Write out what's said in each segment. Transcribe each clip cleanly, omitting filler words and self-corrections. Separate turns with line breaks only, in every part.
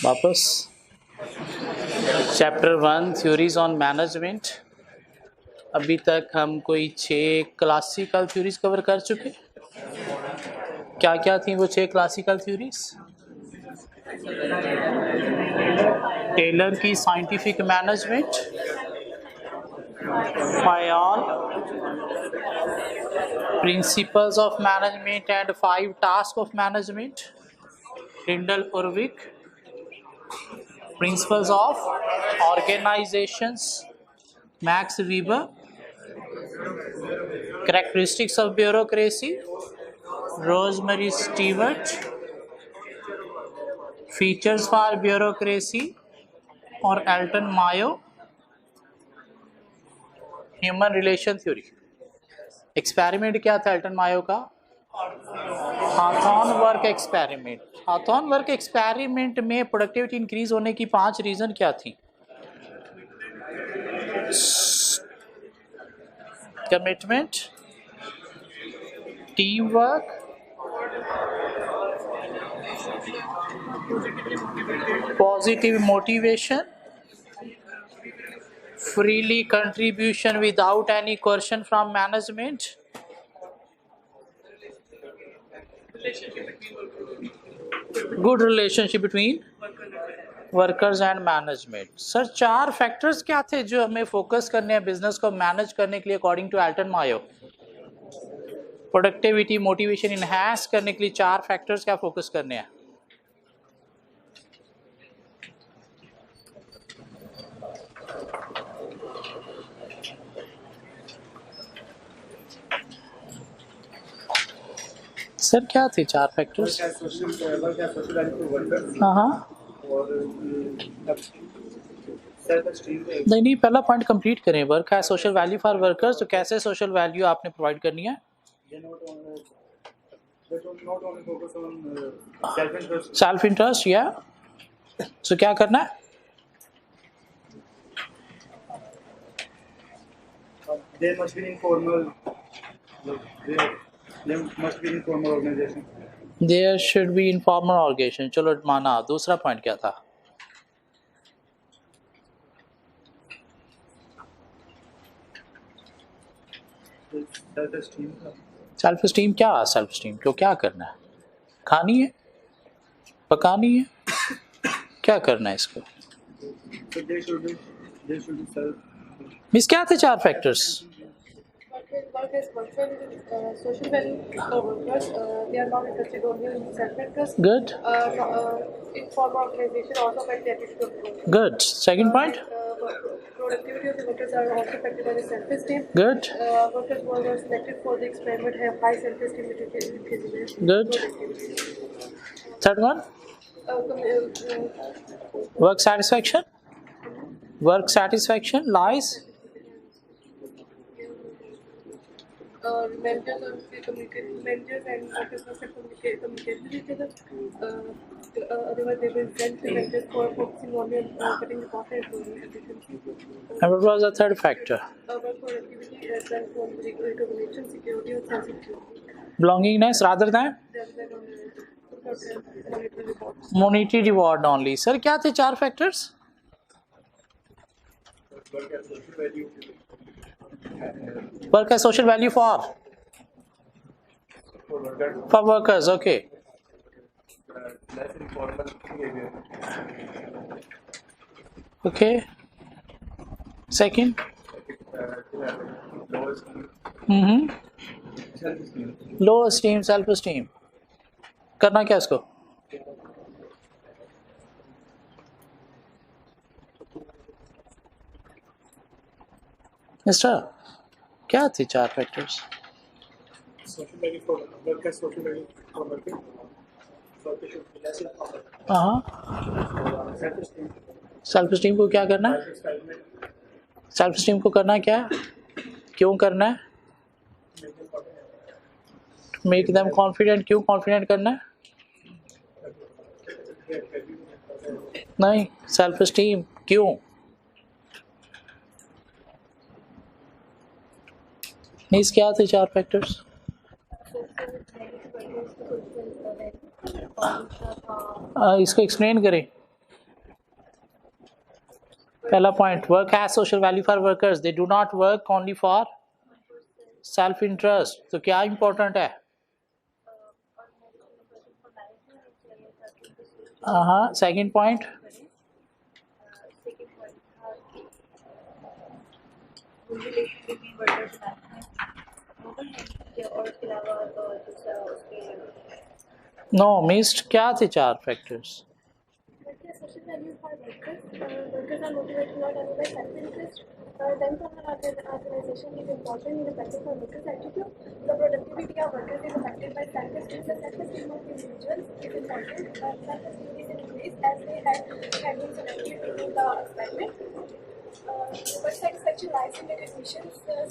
वापस chapter 1 theories on management. अभी तक हम कोई 6 क्लासिकल थ्योरीज कवर कर चुके। क्या क्या थी वो 6 क्लासिकल थ्योरीज? टेलर की scientific management, Fayol, principles of management and 5 task of management, Lyndall Urwick, principles of organisations, Max Weber, characteristics of bureaucracy, Rosemary Stewart, features for bureaucracy और Elton Mayo, human relation theory. Experiment क्या था Elton Mayo का? Hawthorne work experiment. Hawthorne work experiment में productivity increase होने की 5 reason क्या थी? Commitment, team work, positive motivation, freely contribution without any coercion from management, good relationship between workers and management। Sir 4 factors क्या थे जो हमें फोकस करने हैं बिजनेस को मैनेज करने के लिए according to Elton Mayo? Productivity, motivation enhance करने के लिए 4 फैक्टर्स क्या फोकस करने हैं? सर क्या थे 4 फैक्टर्स? हाँ नहीं, पहला पॉइंट कंप्लीट करें। वर्क है सोशल वैल्यू फॉर वर्कर्स, तो कैसे सोशल वैल्यू आपने प्रोवाइड करनी है? सेल्फ इंटरेस्ट या सो क्या करना है?
There must be informal organization.
There should be informal organization। चलो माना। दूसरा पॉइंट क्या था? Self esteem. क्या सेल्फ स्टीम को क्या करना है? खानी है, पकानी है, क्या करना है इसको? मिस क्या थे 4 factors?
Work is social value for workers. They are not interested only in self-interest.
Good.
Informal organization also affect the attitude of the worker.
Good. Second point.
Productivity of the workers are also affected by the self-esteem.
Good.
Workers who are selected for the experiment have high self-esteem.
Good. Third one. Work satisfaction. Work satisfaction lies.
Managers and workers must communicate with each other. Otherwise, they will send the managers for focusing only on cutting the cost and improving efficiency.
And what was the third factor?
Work productivity as well for recognition, security, and self-security.
Belongingness rather than monetary reward only। Sir क्या थे 4 factors? Work as social value for workers। Okay.
Less informal behavior.
Okay. Second. Low esteem, self esteem। करना क्या इसको? Mister क्या थे 4 factors?
Social value for work as social value for working.
हाँ।
Self-esteem.
Self esteem को क्या करना है? सेल्फ स्टीम को करना क्या है? क्यों करना है? Make them confident. क्यों कॉन्फिडेंट करना है? नहीं, सेल्फ स्टीम क्यों? मीन्स क्या थे 4 फैक्टर्स? इसको एक्सप्लेन करें। पहला point, work has social value for workers, they do not work only for self interest. तो क्या इंपॉर्टेंट है? हाँ, सेकंड पॉइंट, नो मिस्ड, क्या थे चार factors?
Social value for workers. Workers are motivated not only by self-interest. Then for organization is important in affecting for workers' attitude. The productivity of workers is affected by self-esteem. The self-esteem of individuals is important. Self-esteem is increased as they have been selected into the experiment. But satisfaction lies in recognition,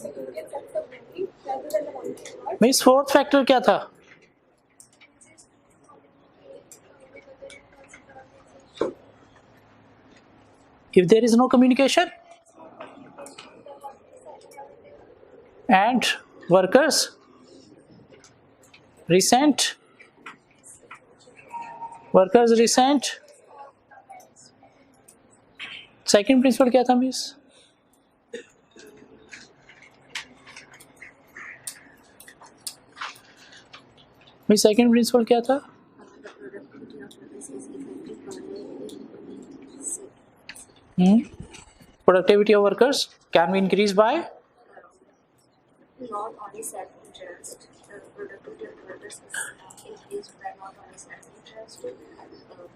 security and sense of belonging rather than the monetary reward.
Miss fourth factor क्या था? If there is no communication and workers resent, second principle क्या था miss? Second principle क्या था? Productivity of workers can be increased by
not only self-interest. Productivity of workers is increased by not only self-interest.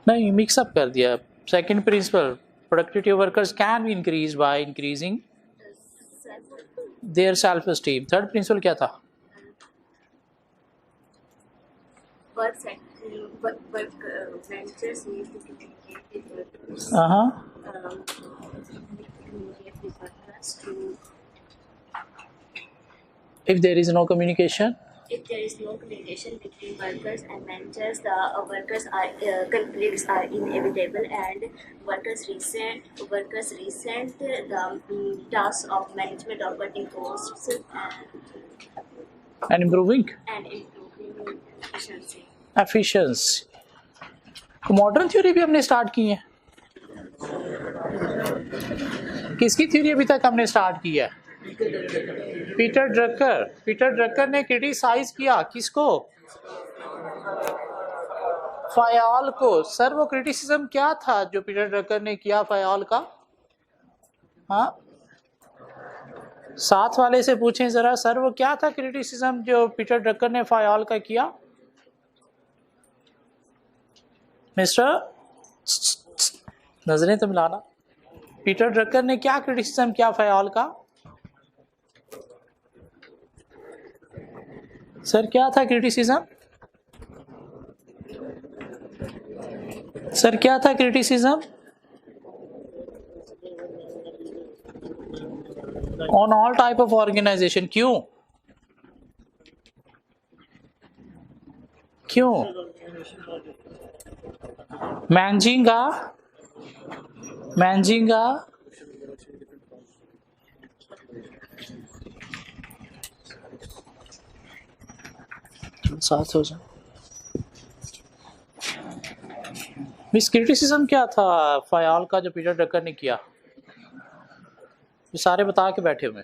नहीं, mix up कर दिया। Second principle, productivity of workers can be increased by increasing their self-esteem। Third principal क्या था?
Managers need to communicate with workers. Communicate with workers to.
If there is no communication,
Between workers and managers, the conflicts are inevitable, and workers resent the tasks of management of cutting costs
and improving
efficiency.
Modern theory भी हमने start की है। किसकी theory अभी तक हमने start की है? पीटर ड्रकर ने क्रिटिसाइज किया किसको? फयाल को। सर वो क्रिटिसिज्म क्या था जो पीटर ड्रकर ने किया फयाल का? हाँ, साथ वाले से पूछें जरा, सर वो क्या था क्रिटिसिज्म जो पीटर ड्रकर ने फयाल का किया? मिस्टर, नजरें तो मिलाना। पीटर ड्रकर ने क्या क्रिटिसिज्म किया फयाल का? सर क्या था क्रिटिसिज्म? सर क्या था criticism? On all type of organization. क्यों? मैनेजिंगा साथ हो जाए। मिस क्रिटिसिज्म क्या था फयाल का जो पीटर ड्रकर ने किया? ये सारे बता के बैठे हुए।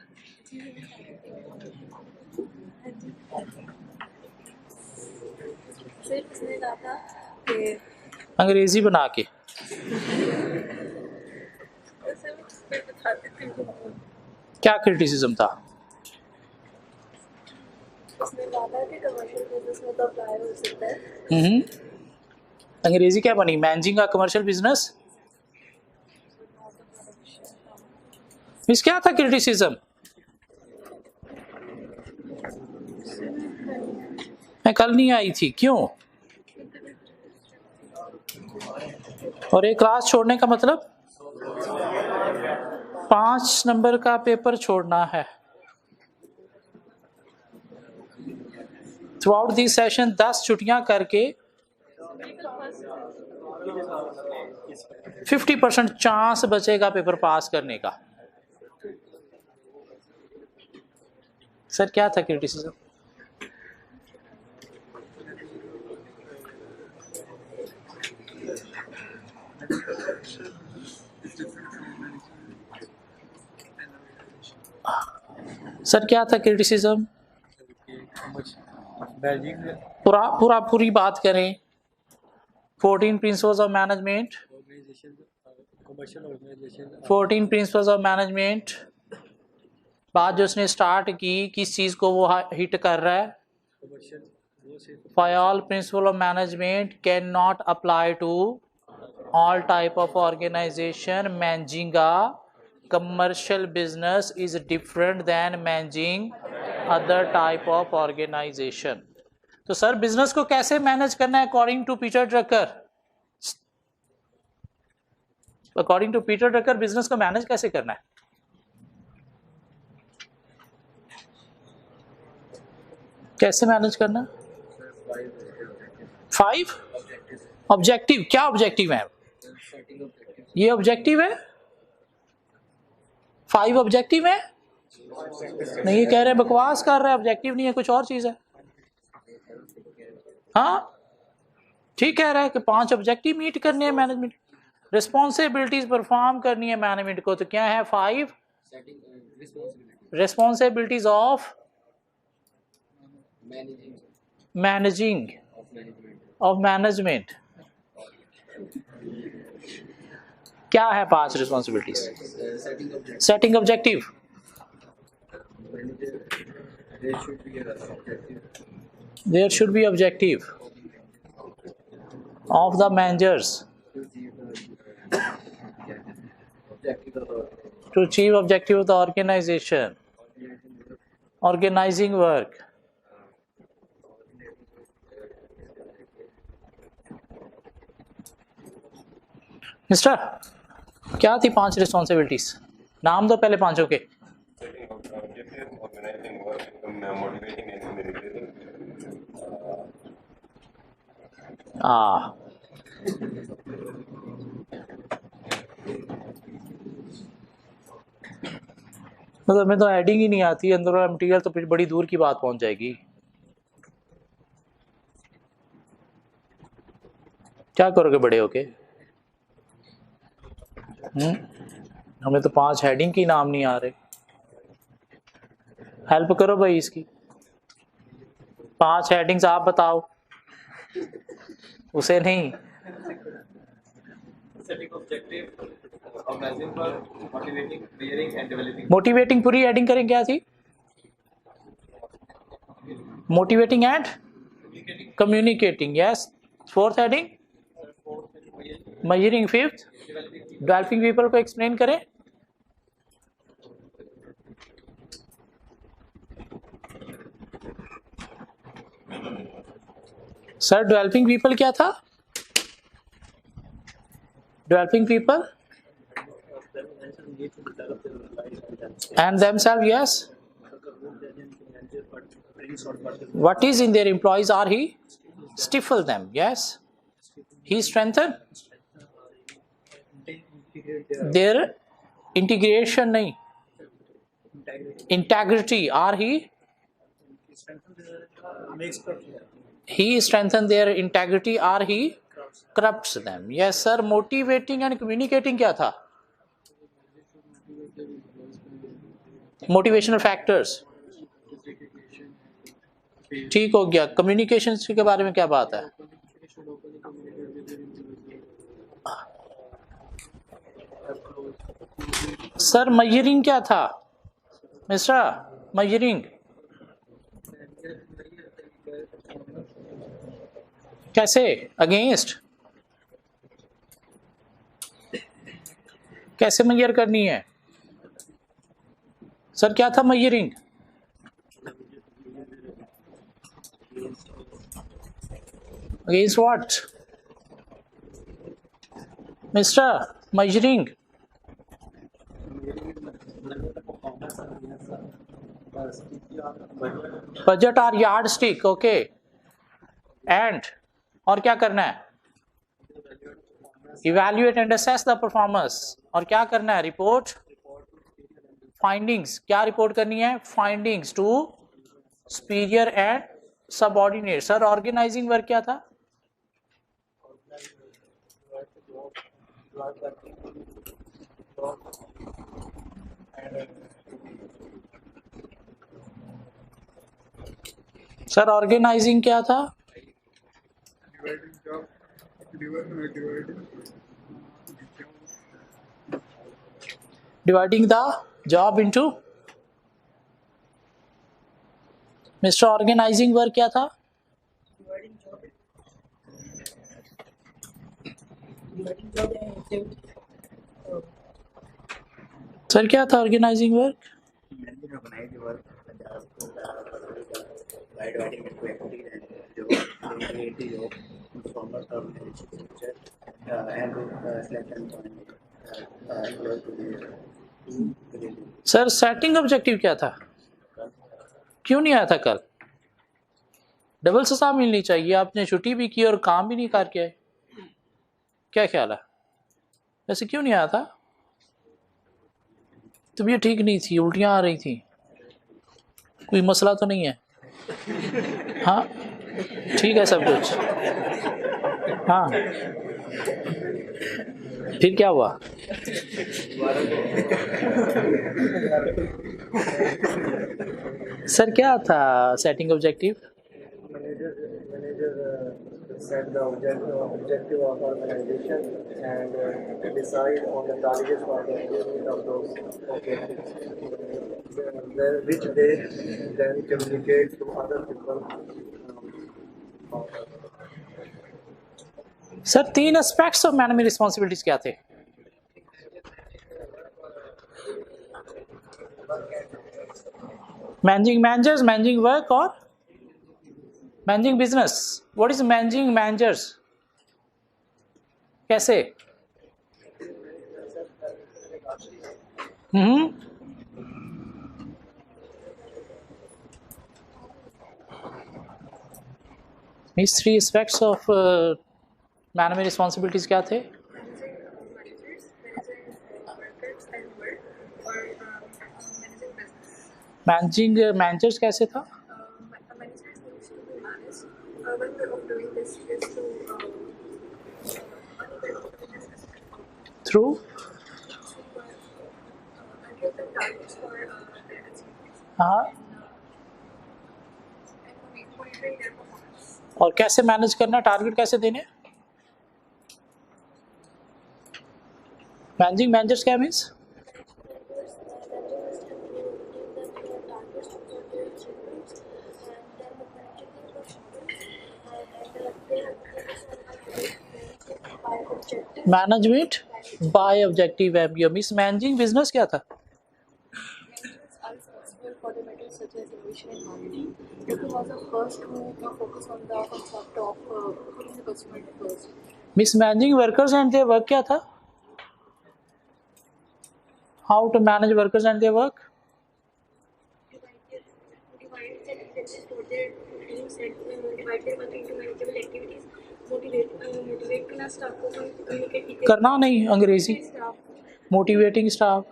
फिर उसने कहा था कि
अंग्रेजी बना के क्या क्रिटिसिज्म था?
उसने कहा था कि कमर्शियल बिजनेस में तो अप्लाई हो सकता है।
अंग्रेजी क्या बनी? मैनेजिंग का कमर्शियल बिजनेस। मिस क्या था क्रिटिसिज्म? मैं कल नहीं आई थी, क्यों? और एक क्लास छोड़ने का मतलब 5 नंबर का पेपर छोड़ना है। थ्रू आउट दिस सेशन 10 छुट्टियां करके 50% चांस बचेगा पेपर पास करने का। सर क्या था क्रिटिसिज्म? सर क्या था क्रिटिसिज्म? पूरी बात करें। 14 principles of management, 14 principles of management, बात जो उसने स्टार्ट की, किस चीज को वो हिट कर रहा है? For all principle of management cannot apply to all type of organization. Managing a commercial business is different than managing other type of organization. तो सर बिजनेस को कैसे मैनेज करना है according to Peter Drucker? According to Peter Drucker business को manage कैसे करना है? कैसे मैनेज करना? 5 ऑब्जेक्टिव। क्या ऑब्जेक्टिव है? ये ऑब्जेक्टिव है? 5 ऑब्जेक्टिव है? नहीं, ये कह रहे हैं बकवास कर रहे हैं, ऑब्जेक्टिव नहीं है, कुछ और चीज है। हाँ ठीक कह रहा है कि 5 ऑब्जेक्टिव मीट करने हैं मैनेजमेंट, रिस्पॉन्सिबिलिटीज परफॉर्म करनी है मैनेजमेंट को। तो क्या है? 5 responsibilities of managing of management. क्या है 5 responsibilities? Setting objective, there should be objective of the managers to achieve objective of the organization, organizing work. Mister, क्या थी 5 रिस्पॉन्सिबिलिटीज? नाम दो पहले पांचों के। मतलब मैं तो एडिंग ही नहीं आती, अंदर वाला मटेरियल तो फिर बड़ी दूर की बात पहुंच जाएगी। क्या करोगे बड़े होके? हमें तो 5 हेडिंग की नाम नहीं आ रहे। हेल्प करो भाई इसकी। 5 हेडिंग्स आप बताओ, उसे नहीं। मोटिवेटिंग पूरी हेडिंग करें। क्या थी? Motivating and communicating. Yes. 4th heading measuring. 5th developing people को एक्सप्लेन करें। सर डेवलपिंग पीपल क्या था? Developing people and themselves. Yes. What is in their employees? Are he stifle them? Yes. He strengthen their integration. नहीं, integrity. Are he strengthen their integrity? Are he corrupts them? Yes sir. Motivating and communicating क्या था? Motivational factors. ठीक हो गया। Communication के बारे में क्या बात है? सर मेजरिंग क्या था मिस्टर? मेजरिंग कैसे? अगेंस्ट कैसे मेजर करनी है? सर क्या था measuring? Against what mister? Measuring budget और यार्ड स्टिक। ओके। एंड और क्या करना है? Evaluate and assess the performance. और क्या करना है? Report findings. क्या रिपोर्ट करनी है? Findings to superior and subordinate. Sir organizing work क्या था? सर ऑर्गेनाइजिंग क्या था? Dividing the job into. Mister organizing work क्या था? सर क्या था organizing work? Sir setting objective क्या था? क्यों नहीं आया था कल? डबल सजा मिलनी चाहिए, आपने छुट्टी भी की और काम भी नहीं करके आए। क्या ख्याल है? वैसे क्यों नहीं आया था? तबीयत ठीक नहीं थी, उल्टियाँ आ रही थी, कोई मसला तो नहीं है? हाँ ठीक है सब कुछ। हाँ फिर क्या हुआ? सर क्या था setting objective?
Manager set the objective of organization and decide on the targets for the achievement of those objectives, which they then communicate to other people.
Sir 3 aspects of management responsibilities क्या थे? Managing managers, managing work और managing business. What is managing managers? कैसे? These 3 aspects of management responsibilities क्या थे? Managing managers कैसे था? Through हाँ, और कैसे मैनेज करना, टारगेट कैसे देने? मैनेजिंग मैनेजर्स क्या means? Management by objective MBO means managing business क्या था? Means managing workers and their work क्या था? How to manage workers and their work? करना नहीं अंग्रेजी। Motivating staff.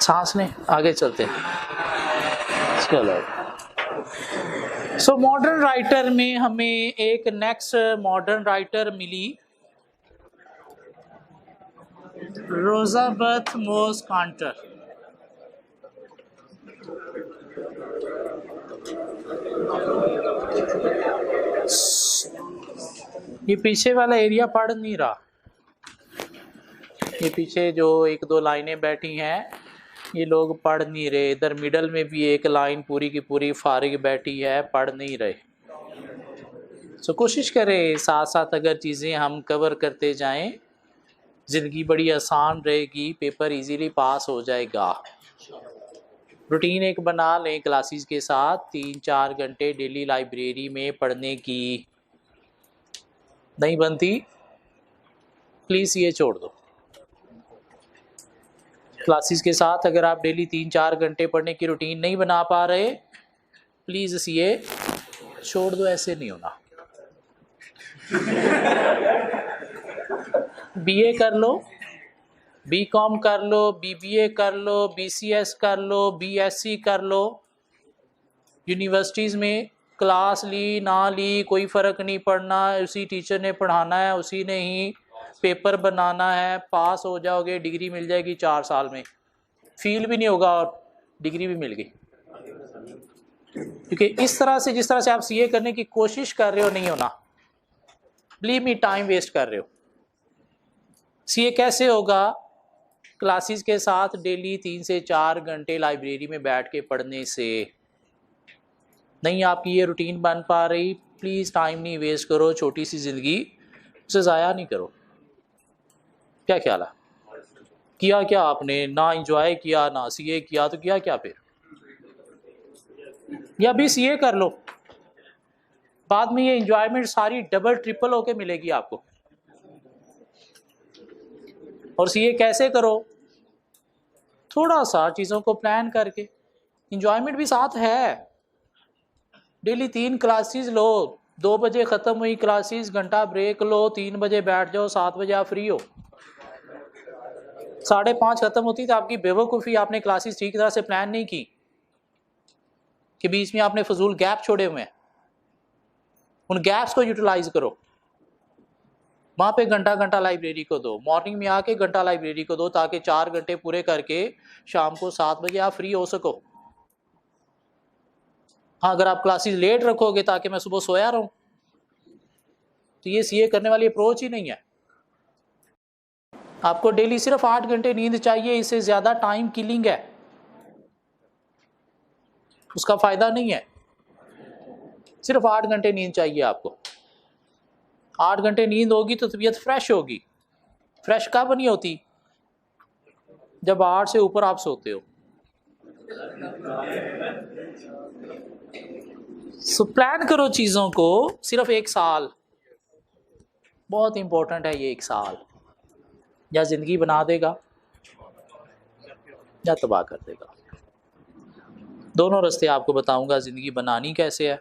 सांस ने आगे चलते हैं। चलो सो मॉडर्न राइटर में हमें एक नेक्स्ट मॉडर्न राइटर मिली, रोजाबथ मोस कांटर। ये पीछे वाला एरिया पढ़ नहीं रहा, ये पीछे जो 1-2 लाइनें बैठी हैं ये लोग पढ़ नहीं रहे। इधर मिडल में भी एक लाइन पूरी की पूरी फारिग बैठी है, पढ़ नहीं रहे। सो कोशिश करें साथ साथ अगर चीज़ें हम कवर करते जाएं, ज़िंदगी बड़ी आसान रहेगी, पेपर इजीली पास हो जाएगा। रूटीन एक बना लें क्लासेस के साथ, 3-4 घंटे डेली लाइब्रेरी में पढ़ने की। नहीं बनती प्लीज़ ये छोड़ दो। क्लासेस के साथ अगर आप डेली 3-4 घंटे पढ़ने की रूटीन नहीं बना पा रहे, प्लीज़ ये छोड़ दो, ऐसे नहीं होना। बीए कर लो, बीकॉम कर लो, बीबीए कर लो, बीसीएस कर लो, बीएससी कर लो। यूनिवर्सिटीज़ में क्लास ली ना ली कोई फ़र्क नहीं पड़ना, उसी टीचर ने पढ़ाना है, उसी ने ही पेपर बनाना है, पास हो जाओगे, डिग्री मिल जाएगी 4 साल में, फील भी नहीं होगा और डिग्री भी मिल गई। क्योंकि इस तरह से जिस तरह से आप सीए करने की कोशिश कर रहे हो नहीं होना, बिलीव मी, टाइम वेस्ट कर रहे हो। सीए कैसे होगा? क्लासेस के साथ डेली 3 से 4 घंटे लाइब्रेरी में बैठ के पढ़ने से। नहीं आपकी ये रूटीन बन पा रही, प्लीज़ टाइम नहीं वेस्ट करो, छोटी सी ज़िंदगी उसे ज़ाया नहीं करो। क्या ख्याल है? किया क्या आपने? ना इंजॉय किया, ना सीए किया, तो किया क्या फिर? या भी सीए कर लो, बाद में ये इंजॉयमेंट सारी डबल ट्रिपल होके मिलेगी आपको। और सीए कैसे करो? थोड़ा सा चीज़ों को प्लान करके, इंजॉयमेंट भी साथ है। डेली 3 क्लासेस लो, 2 बजे ख़त्म हुई क्लासेस, घंटा ब्रेक लो, 3 बजे बैठ जाओ, 7 बजे आप फ्री हो। 5:30 ख़त्म होती तो आपकी बेवकूफ़ी, आपने क्लासेस ठीक तरह से प्लान नहीं की कि बीच में आपने फजूल गैप छोड़े हुए हैं। उन गैप्स को यूटिलाइज करो। वहाँ पे घंटा घंटा लाइब्रेरी को दो, मॉर्निंग में आके घंटा लाइब्रेरी को दो, ताकि 4 घंटे पूरे करके शाम को 7 बजे आप फ्री हो सको। हाँ, अगर आप क्लासेस लेट रखोगे ताकि मैं सुबह सोया रहूँ, तो ये सीए करने वाली अप्रोच ही नहीं है। आपको डेली सिर्फ 8 घंटे नींद चाहिए, इससे ज़्यादा टाइम किलिंग है, उसका फ़ायदा नहीं है। सिर्फ 8 घंटे नींद चाहिए आपको। 8 घंटे नींद होगी तो तबीयत फ्रेश होगी। फ्रेश कब नहीं होती? जब 8 से ऊपर आप सोते हो। सो प्लान करो चीज़ों को। सिर्फ 1 साल बहुत इंपॉर्टेंट है। ये 1 साल या ज़िंदगी बना देगा या तबाह कर देगा। दोनों रास्ते आपको बताऊंगा, ज़िंदगी बनानी कैसे है,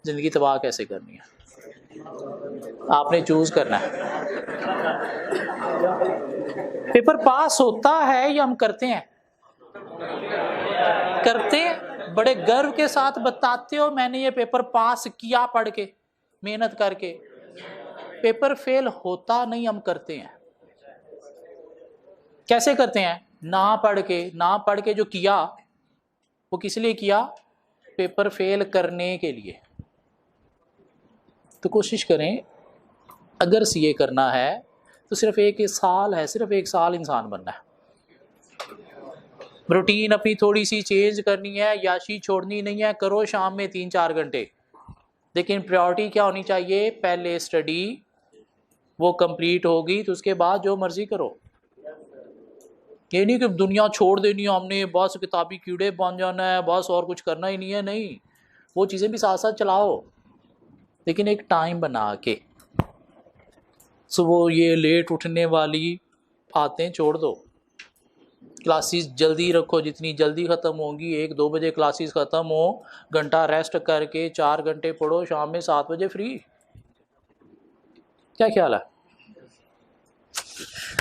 ज़िंदगी तबाह कैसे करनी है। आपने चूज़ करना है। पेपर पास होता है या हम करते हैं? करते हैं। बड़े गर्व के साथ बताते हो मैंने ये पेपर पास किया पढ़ के, मेहनत करके। पेपर फेल होता नहीं, हम करते हैं। कैसे करते हैं? ना पढ़ के जो किया वो किस लिए किया? पेपर फेल करने के लिए। तो कोशिश करें, अगर सीए करना है तो सिर्फ 1 साल है, सिर्फ 1 साल इंसान बनना है। रूटीन अपनी थोड़ी सी चेंज करनी है, याशी छोड़नी नहीं है। करो शाम में 3-4 घंटे, लेकिन प्रायोरिटी क्या होनी चाहिए? पहले स्टडी, वो कंप्लीट होगी तो उसके बाद जो मर्जी करो। ये नहीं कि दुनिया छोड़ देनी है हमने, बस किताबी कीड़े बन जाना है, बस और कुछ करना ही नहीं है। नहीं, वो चीज़ें भी साथ साथ चलाओ, लेकिन एक टाइम बना के। सुबह ये लेट उठने वाली आदतें छोड़ दो। क्लासेस जल्दी रखो, जितनी जल्दी ख़त्म होंगी। 1-2 बजे क्लासेस ख़त्म हो, घंटा रेस्ट करके 4 घंटे पढ़ो, शाम में 7 बजे फ्री। क्या ख्याल है?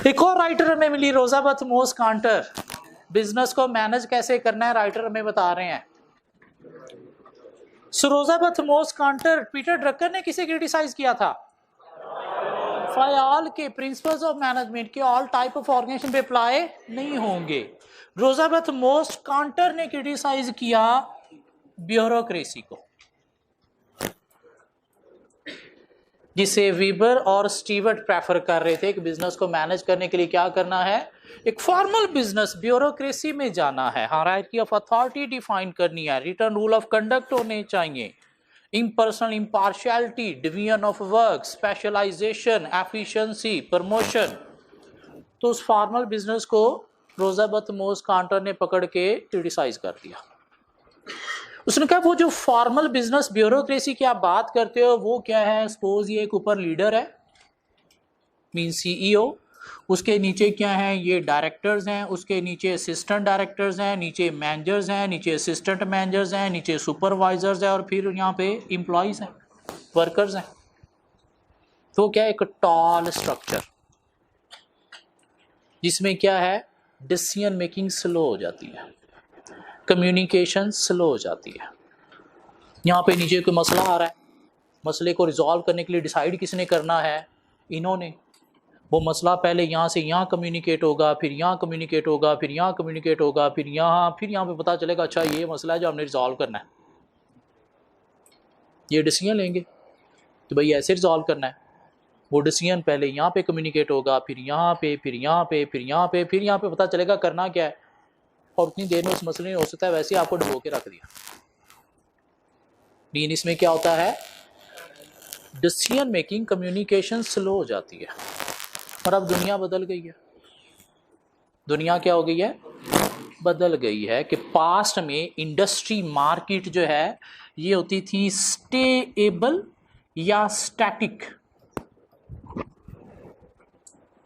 एक और राइटर हमें मिली, रोजा बथमोस कांटर। बिजनेस को मैनेज कैसे करना है राइटर हमें बता रहे हैं। रोजा बथमोस कांटर, पीटर ड्रकर ने किसे क्रिटिसाइज किया था? फयाल के प्रिंसिपल्स ऑफ मैनेजमेंट के ऑल टाइप ऑफ ऑर्गेनाइजेशन पे अप्लाई नहीं होंगे। रोजा बथमोस कांटर ने क्रिटिसाइज किया ब्यूरोक्रेसी को, जिसे वीबर और स्टीवर्ट प्रेफर कर रहे थे। एक बिजनेस को मैनेज करने के लिए क्या करना है? एक फॉर्मल बिजनेस ब्यूरोक्रेसी में जाना है। हायरार्की ऑफ अथॉरिटी डिफाइन करनी है, रिटर्न रूल ऑफ कंडक्ट होने चाहिए, impersonal impartiality, division of work, specialization, efficiency, promotion. तो उस फॉर्मल बिजनेस को रोजा बथमोस कांटर ने पकड़ के क्रिटिसाइज कर दिया। उसने कहा वो जो फॉर्मल बिजनेस ब्यूरोक्रेसी की आप बात करते हो वो क्या है? सपोज ये एक ऊपर लीडर है, मीन सीईओ, उसके नीचे क्या है? ये डायरेक्टर्स हैं, उसके नीचे असिस्टेंट डायरेक्टर्स हैं, नीचे मैनेजर्स हैं, नीचे असिस्टेंट मैनेजर्स हैं, नीचे सुपरवाइजर्स हैं, और फिर यहाँ पे एम्प्लॉयज़ हैं, वर्कर्स हैं। तो क्या है? एक टॉल स्ट्रक्चर, जिसमें क्या है? डिसीजन मेकिंग स्लो हो जाती है, कम्युनिकेशन स्लो हो जाती है। यहाँ पे नीचे कोई मसला आ रहा है, मसले को रिजॉल्व करने के लिए डिसाइड किसने करना है? इन्होंने। वो मसला पहले यहाँ से यहाँ कम्युनिकेट होगा, फिर यहाँ कम्युनिकेट होगा, फिर यहाँ कम्युनिकेट होगा, फिर यहाँ पे पता चलेगा अच्छा ये मसला है जो हमने रिजॉल्व करना है। ये डिसीजन लेंगे तो भाई ऐसे रिजॉल्व करना है। वो डिसीजन पहले यहाँ पे कम्युनिकेट होगा, फिर यहाँ पे, फिर यहाँ पे, फिर यहाँ पे, फिर यहाँ पे पता चलेगा करना क्या है। और उतनी देर में उस मसले ने हो सकता है वैसे ही आपको डुबो के रख दिया। लेकिन इसमें क्या होता है, डिसीजन मेकिंग कम्युनिकेशन स्लो हो जाती है। और अब दुनिया बदल गई है। दुनिया क्या हो गई है, बदल गई है कि पास्ट में इंडस्ट्री मार्केट जो है ये होती थी स्टेएबल या स्टैटिक।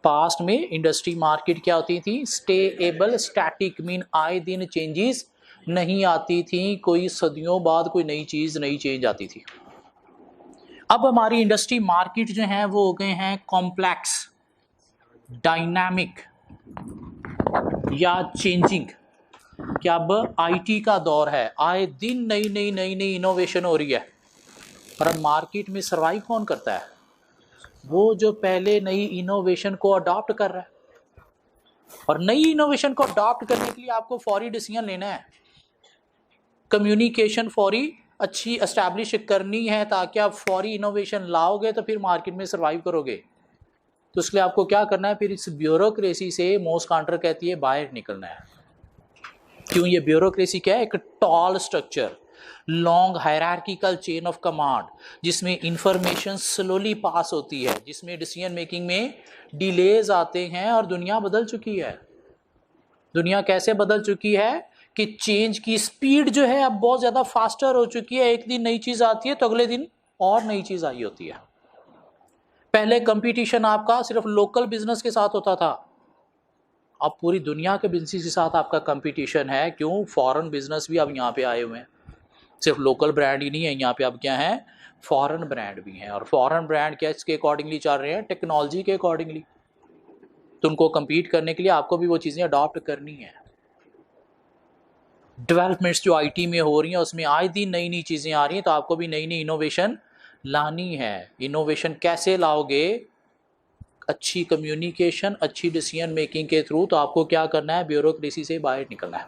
पास्ट में इंडस्ट्री मार्केट क्या होती थी, स्टेएबल स्टैटिक, मीन आए दिन चेंजेस नहीं आती थी, कोई सदियों बाद कोई नई चेंज आती थी। अब हमारी इंडस्ट्री मार्केट जो है वो हो गए हैं कॉम्प्लेक्स, डायनामिक या चेंजिंग। क्या अब आईटी का दौर है, आए दिन नई इनोवेशन हो रही है। और अब मार्केट में सर्वाइव कौन करता है, वो जो पहले नई इनोवेशन को अडॉप्ट कर रहा है। और नई इनोवेशन को अडॉप्ट करने के लिए आपको फौरी डिसीजन लेना है, कम्युनिकेशन फौरी अच्छी एस्टैब्लिश करनी है, ताकि आप फौरी इनोवेशन लाओगे तो फिर मार्केट में सर्वाइव करोगे। तो इसलिए आपको क्या करना है, फिर इस ब्यूरोक्रेसी से मोस्ट काउंटर कहती है बाहर निकलना है। क्यों, ये ब्यूरोक्रेसी क्या है, एक tall structure, long hierarchical chain of command, जिसमें इंफॉर्मेशन स्लोली पास होती है, जिसमें डिसीजन मेकिंग में डिलेज आते हैं। और दुनिया बदल चुकी है। दुनिया कैसे बदल चुकी है कि चेंज की स्पीड जो है अब बहुत ज़्यादा फास्टर हो चुकी है। एक दिन नई चीज़ आती है तो अगले दिन और नई चीज़ आई होती है। पहले कंपटीशन आपका सिर्फ लोकल बिजनेस के साथ होता था, अब पूरी दुनिया के बिजनेस के साथ आपका कंपटीशन है। क्यों, फॉरेन बिजनेस भी अब यहाँ पे आए हुए हैं। सिर्फ लोकल ब्रांड ही नहीं है, यहाँ पे अब क्या है, फॉरेन ब्रांड भी हैं। और फॉरेन ब्रांड क्या इसके अकॉर्डिंगली चल रहे हैं, टेक्नोलॉजी के अकॉर्डिंगली। तो उनको कम्पीट करने के लिए आपको भी वो चीज़ें अडॉप्ट करनी है। डेवलपमेंट्स जो आईटी में हो रही हैं उसमें आए दिन नई चीज़ें आ रही हैं, तो आपको भी नई इनोवेशन लानी है। इनोवेशन कैसे लाओगे, अच्छी कम्युनिकेशन, अच्छी डिसीजन मेकिंग के थ्रू। तो आपको क्या करना है, ब्यूरोक्रेसी से बाहर निकलना है।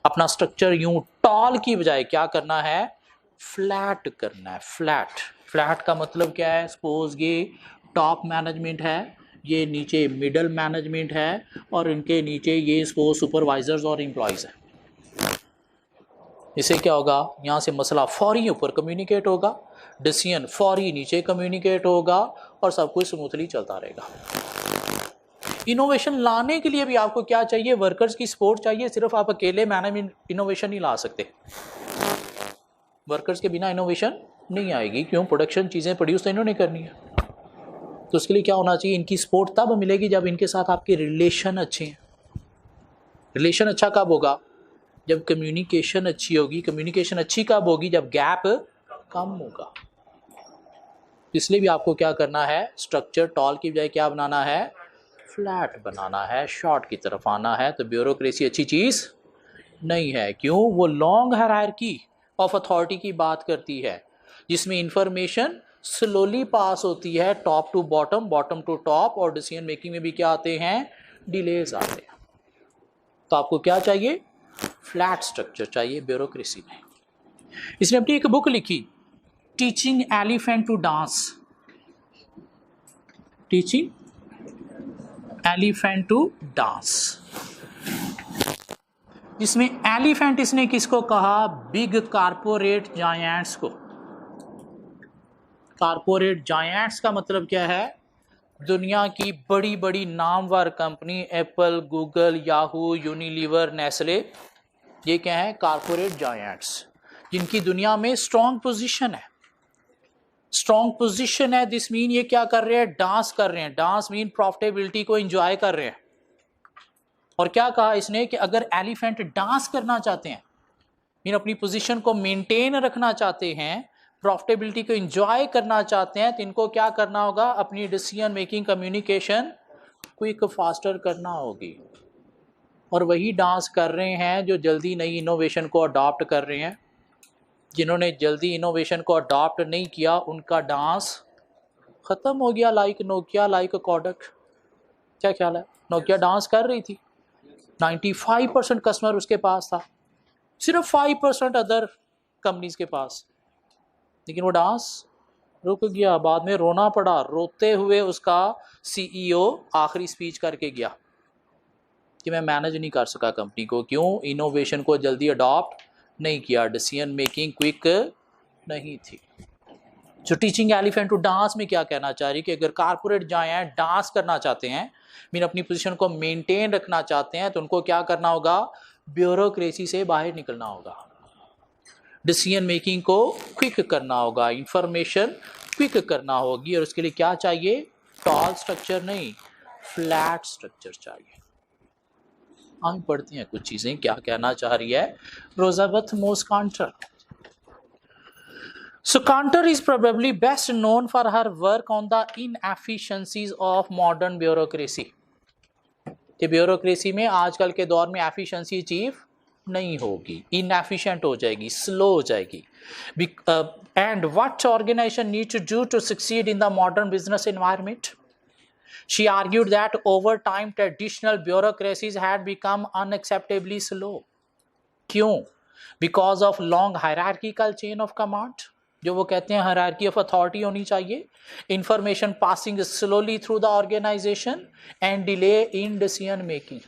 अपना स्ट्रक्चर यूं टॉल की बजाय क्या करना है, फ्लैट करना है। फ्लैट का मतलब क्या है, सपोज ये टॉप मैनेजमेंट है, ये नीचे मिडल मैनेजमेंट है, और इनके नीचे ये सपोज सुपरवाइजर्स और एम्प्लॉयज़ है। इससे क्या होगा, यहाँ से मसला फौरी ऊपर कम्युनिकेट होगा, डिसीजन फौरी नीचे कम्युनिकेट होगा, और सब कुछ स्मूथली चलता रहेगा। इनोवेशन लाने के लिए भी आपको क्या चाहिए, वर्कर्स की सपोर्ट चाहिए। सिर्फ आप अकेले मैनेजमेंट इनोवेशन नहीं ला सकते, वर्कर्स के बिना इनोवेशन नहीं आएगी। क्यों, प्रोडक्शन चीज़ें प्रोड्यूस तो इन्होंने करनी है। तो उसके लिए क्या होना चाहिए, इनकी सपोर्ट तब मिलेगी जब इनके साथ आपके रिलेशन अच्छे हैं। रिलेशन अच्छा कब होगा, जब कम्युनिकेशन अच्छी होगी। कम्युनिकेशन अच्छी कब होगी, जब गैप कम होगा। इसलिए भी आपको क्या करना है, स्ट्रक्चर टॉल की बजाय क्या बनाना है, फ्लैट बनाना है, शॉर्ट की तरफ आना है। तो ब्यूरोक्रेसी अच्छी चीज़ नहीं है। क्यों, वो लॉन्ग हायरार्की ऑफ अथॉरिटी की बात करती है, जिसमें इंफॉर्मेशन स्लोली पास होती है, top to bottom, bottom to top. और डिसीजन मेकिंग में भी क्या आते हैं, डिलेज आते हैं। तो आपको क्या चाहिए, फ्लैट स्ट्रक्चर चाहिए ब्यूरोक्रेसी में। इसने अपनी एक बुक लिखी, teaching elephant to dance, teaching elephant to dance. इसमें एलिफेंट इसने किसको कहा, बिग कारपोरेट जायंट्स को। कारपोरेट जायंट्स का मतलब क्या है, दुनिया की बड़ी बड़ी नामवर company, Apple, Google, Yahoo, Unilever, Nestle, ये क्या है, कारपोरेट जायंट्स, जिनकी दुनिया में स्ट्रॉन्ग पोजीशन है। स्ट्रॉन्ग पोजीशन है, दिस मीन ये क्या कर रहे हैं, डांस कर रहे हैं। डांस मीन प्रॉफिटेबिलिटी को एंजॉय कर रहे हैं। और क्या कहा इसने कि अगर एलिफेंट डांस करना चाहते हैं, मीन अपनी पोजीशन को मेंटेन रखना चाहते हैं, प्रॉफिटेबिलिटी को एंजॉय करना चाहते हैं, तो इनको क्या करना होगा, अपनी decision making communication quick faster करना होगी। और वही डांस कर रहे हैं जो जल्दी नई इनोवेशन को अडॉप्ट कर रहे हैं। जिन्होंने जल्दी इनोवेशन को अडॉप्ट नहीं किया, उनका डांस ख़त्म हो गया, लाइक नोकिया, लाइक कोडक। क्या ख्याल है? नोकिया डांस कर रही थी, 95% कस्टमर उसके पास था, सिर्फ 5% अदर कंपनीज के पास, लेकिन वो डांस रुक गया। बाद में रोना पड़ा, रोते हुए उसका सीईओ आखिरी स्पीच करके गया कि मैं मैनेज नहीं कर सका कंपनी को। क्यों? इनोवेशन को जल्दी अडॉप्ट नहीं किया, डिसीजन मेकिंग क्विक नहीं थी। जो टीचिंग एलिफेंट टू डांस में क्या कहना चाह रही कि अगर कारपोरेट जाए डांस करना चाहते हैं, मीन अपनी पोजीशन को मेंटेन रखना चाहते हैं, तो उनको क्या करना होगा? ब्यूरोक्रेसी से बाहर निकलना होगा, डिसीजन मेकिंग को क्विक करना होगा, इंफॉर्मेशन क्विक करना होगी। और उसके लिए क्या चाहिए? टॉल स्ट्रक्चर नहीं, फ्लैट स्ट्रक्चर चाहिए। हम पढ़ते हैं कुछ चीज़ें, क्या कहना चाह रही है रोजाबथ मोसकांटर। So Cantor is probably best known for her work on the inefficiencies of modern bureaucracy. कि ब्यूरोक्रेसी में आजकल के दौर में एफिशिएंसी अचीव नहीं होगी, इनएफिशिएंट हो जाएगी, स्लो हो जाएगी। And what organization need to do to succeed in the modern business environment? She argued that over time traditional bureaucracies had become unacceptably slow. क्यों? Because of long hierarchical chain of command. जो वो कहते हैं hierarchy of authority होनी चाहिए, information passing slowly through the organization and delay in decision making.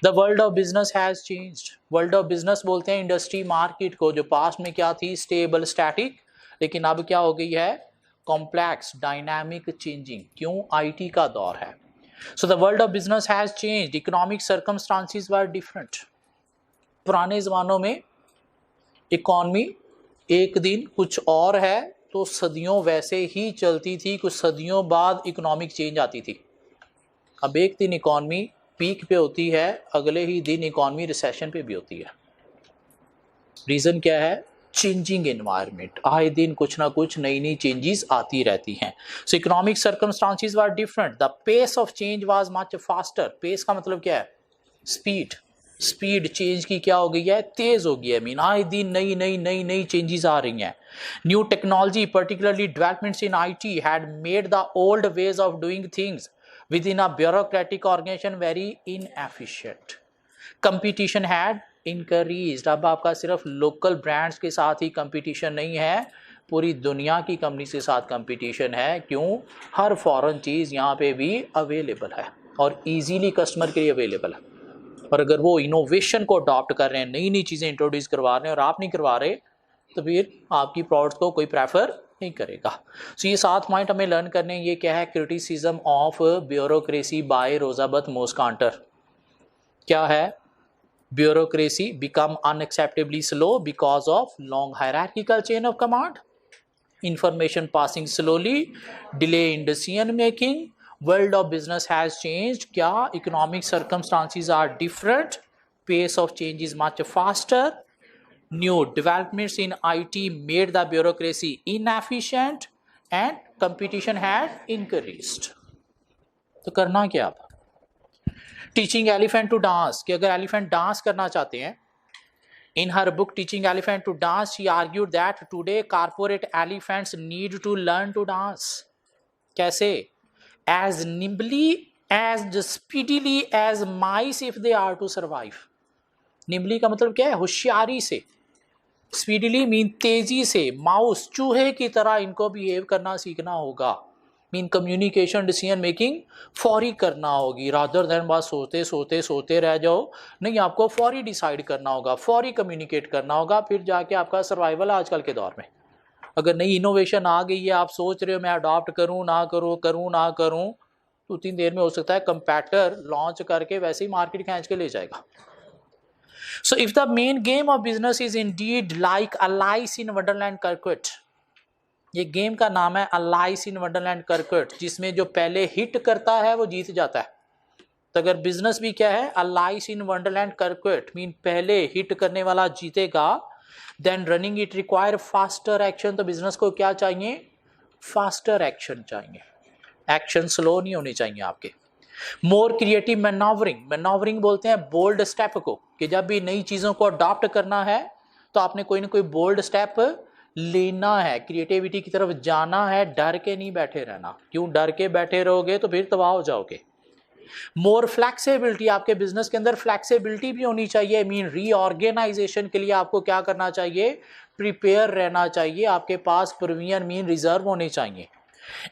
The world of business has changed. World of business बोलते हैं industry market को, जो पास्ट में क्या थी? स्टेबल स्टैटिक, लेकिन अब क्या हो गई है? Complex dynamic changing. क्यों? आईटी का दौर है। So the world of business has changed, economic circumstances were different. पुराने ज़मानों में इकॉनमी एक दिन कुछ और है तो सदियों वैसे ही चलती थी, कुछ सदियों बाद इकोनॉमिक चेंज आती थी। अब एक दिन इकॉनमी पीक पे होती है, अगले ही दिन इकॉनमी रिसेशन पे भी होती है। रीज़न क्या है? चेंजिंग एनवायरनमेंट, आए दिन कुछ ना कुछ नई नई चेंजेस आती रहती हैं। So economic circumstances were different, the pace of change was much faster. Pace का मतलब क्या है? स्पीड। स्पीड चेंज की क्या हो गई है? तेज हो गई है। मीन आए दिन नई नई नई नई चेंजेस आ रही हैं। New technology particularly developments in IT had made the old ways of doing things within a bureaucratic organization very inefficient. Competition had increased. अब आपका सिर्फ लोकल ब्रांड्स के साथ ही कंपटीशन नहीं है, पूरी दुनिया की कंपनी के साथ कंपटीशन है। क्यों? हर फॉरेन चीज़ यहाँ पे भी अवेलेबल है और ईजीली कस्टमर के लिए अवेलेबल है। और अगर वो इनोवेशन को अडॉप्ट कर रहे हैं, नई नई चीज़ें इंट्रोड्यूस करवा रहे हैं और आप नहीं करवा रहे, तो फिर आपकी प्रोडक्ट्स को कोई प्रेफर नहीं करेगा। सो ये 7 पॉइंट हमें लर्न करने। ये क्या है? Criticism of bureaucracy by Rosabeth Moss Kanter. क्या है? Bureaucracy become unacceptably slow because of long hierarchical chain of command, information passing slowly, delay in decision making, world of business has changed. क्या? economic circumstances are different, pace of change is much faster, new developments in IT made the bureaucracy inefficient and competition had increased. तो करना क्या अब? Teaching elephant to dance, कि अगर elephant dance करना चाहते हैं, in her book teaching elephant to dance she argued that today corporate elephants need to learn to dance. कैसे? as nimbly as speedily as mice if they are to survive. निम्बली का मतलब क्या है? होशियारी से। स्पीडली मीन तेजी से, mouse चूहे की तरह इनको बिहेव करना सीखना होगा। मीन कम्युनिकेशन डिसीजन मेकिंग फौरी करना होगी, रादर देन बस सोते सोते सोते रह जाओ। नहीं, आपको फौरी डिसाइड करना होगा, फौरी कम्युनिकेट करना होगा, फिर जाके आपका सर्वाइवल आजकल के दौर में। अगर नई इनोवेशन आ गई है, आप सोच रहे हो मैं अडॉप्ट करूं ना करूं, तो 3 देर में हो सकता है कंपैटर लॉन्च करके वैसे ही मार्केट खींच के ले जाएगा। So if the main game of business is indeed like Alice in Wonderland croquet, ये गेम का नाम है अलाइस इन वंडरलैंड कर्क्वेट, जिसमें जो पहले हिट करता है वो जीत जाता है। तो अगर बिजनेस भी क्या है? Alice in Wonderland croquet, mean पहले हिट करने वाला जीतेगा। Then running it require faster action. तो बिजनेस को क्या चाहिए? फास्टर एक्शन चाहिए, एक्शन स्लो नहीं होने चाहिए आपके। मोर क्रिएटिव मैनोवरिंग बोलते हैं बोल्ड स्टेप को, कि जब भी नई चीज़ों को अडॉप्ट करना है तो आपने कोई ना कोई बोल्ड स्टेप लेना है, क्रिएटिविटी की तरफ जाना है, डर के नहीं बैठे रहना। क्यों डर के बैठे रहोगे तो फिर तबाह हो जाओगे। मोर फ्लेक्सिबिलिटी, आपके बिजनेस के अंदर फ्लेक्सिबिलिटी भी होनी चाहिए। मीन रीऑर्गेनाइजेशन के लिए आपको क्या करना चाहिए, प्रिपेयर रहना चाहिए, आपके पास प्रोविजन मीन रिजर्व होने चाहिए।